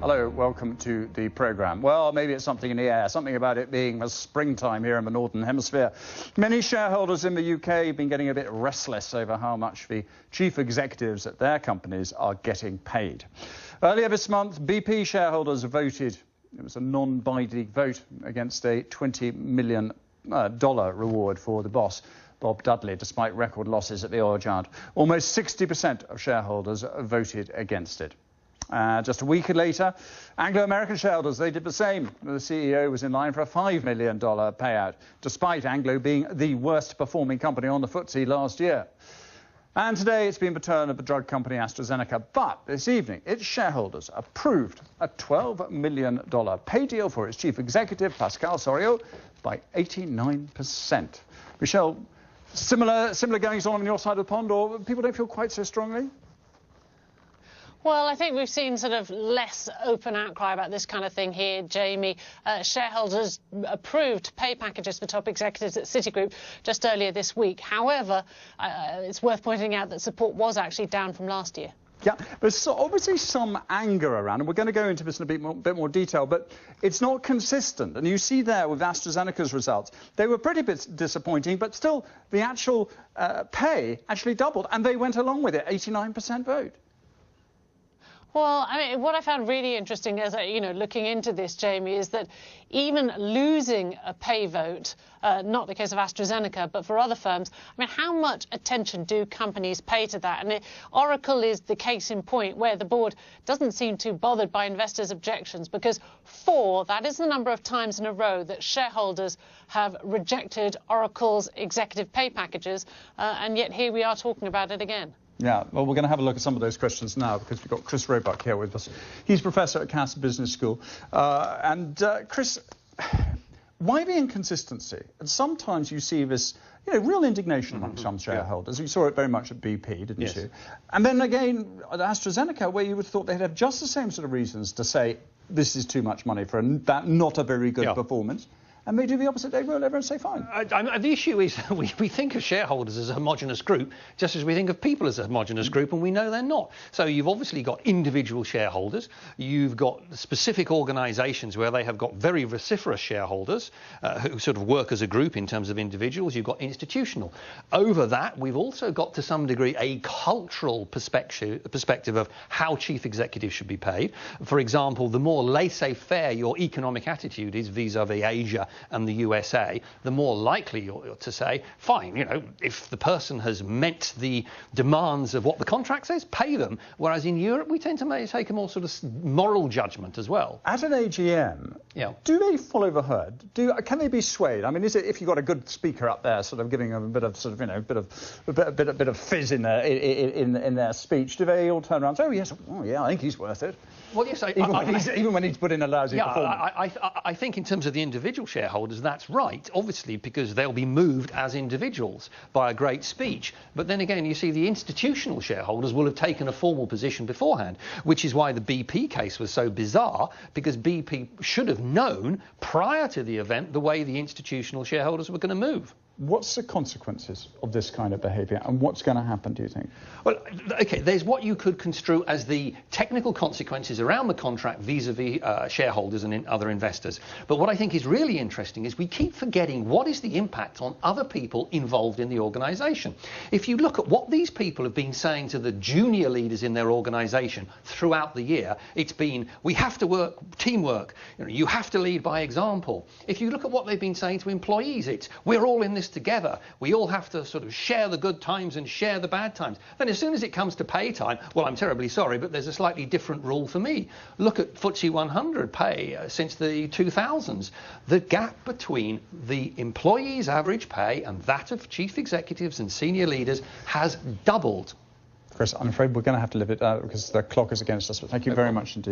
Hello, welcome to the programme. Well, maybe it's something in the air, something about it being springtime here in the Northern Hemisphere. Many shareholders in the UK have been getting a bit restless over how much the chief executives at their companies are getting paid. Earlier this month, BP shareholders voted. It was a non-binding vote against a $20 million reward for the boss, Bob Dudley, despite record losses at the oil giant. Almost 60% of shareholders voted against it. Just a week later, Anglo-American shareholders, they did the same. The CEO was in line for a $5 million payout, despite Anglo being the worst performing company on the FTSE last year. And today it's been the turn of the drug company AstraZeneca. But this evening, its shareholders approved a $12 million pay deal for its chief executive, Pascal Soriot, by 89%. Michelle, similar goings on your side of the pond, or people don't feel quite so strongly? Well, I think we've seen sort of less open outcry about this kind of thing here, Jamie. Shareholders approved pay packages for top executives at Citigroup just earlier this week. However, it's worth pointing out that support was actually down from last year. Yeah, there's obviously some anger around, and we're going to go into this in a bit more detail, but it's not consistent. And you see there with AstraZeneca's results, they were pretty disappointing, but still the actual pay actually doubled, and they went along with it, 89% vote. Well, I mean, what I found really interesting as looking into this, Jamie, is that even losing a pay vote, not the case of AstraZeneca, but for other firms, I mean, how much attention do companies pay to that? And Oracle is the case in point where the board doesn't seem too bothered by investors' objections, because that is the number of times in a row that shareholders have rejected Oracle's executive pay packages, and yet here we are talking about it again. Yeah, well, we're going to have a look at some of those questions now, because we've got Kris Roebuck here with us. He's professor at Cass Business School. Kris, why the inconsistency? And sometimes you see this, real indignation among some shareholders. Yeah. You saw it very much at BP, didn't you? And then again at AstraZeneca, where you would have thought they'd have just the same sort of reasons to say this is too much money for that not a very good performance. And they do the opposite. They will everyone say fine. The issue is we think of shareholders as a homogenous group, just as we think of people as a homogenous group, and we know they're not. So you've obviously got individual shareholders. You've got specific organisations where they have got very vociferous shareholders who sort of work as a group in terms of individuals. You've got institutional. Over that, we've also got to some degree a cultural perspective of how chief executives should be paid. For example, the more laissez-faire your economic attitude is vis-à-vis Asia and the USA, the more likely you're to say, fine, if the person has met the demands of what the contract says, pay them. Whereas in Europe, we tend to take a more sort of moral judgment as well. At an AGM, do they follow the herd? Can they be swayed? I mean, is it if you've got a good speaker up there, sort of giving them a bit of sort of a bit of fizz in their speech, do they all turn around and say, oh yes, I think he's worth it? Well, yes, even when he's put in a lousy performance. I think in terms of the individual shareholders, that's right, obviously, because they'll be moved as individuals by a great speech. But then again, you see the institutional shareholders will have taken a formal position beforehand, which is why the BP case was so bizarre, because BP should have known prior to the event the way the institutional shareholders were going to move. What's the consequences of this kind of behaviour, and what's going to happen, do you think? Well, OK, there's what you could construe as the technical consequences around the contract vis-à-vis shareholders and other investors. But what I think is really interesting is we keep forgetting what is the impact on other people involved in the organisation. If you look at what these people have been saying to the junior leaders in their organisation throughout the year, it's been, we have to work, teamwork, you have to lead by example. If you look at what they've been saying to employees, it's, we're all in this together. We all have to sort of share the good times and share the bad times. Then as soon as it comes to pay time, well, I'm terribly sorry, but there's a slightly different rule for me. Look at FTSE 100 pay since the 2000s. The gap between the employees' average pay and that of chief executives and senior leaders has doubled. Kris, I'm afraid we're going to have to live it out because the clock is against us, but thank you very much indeed.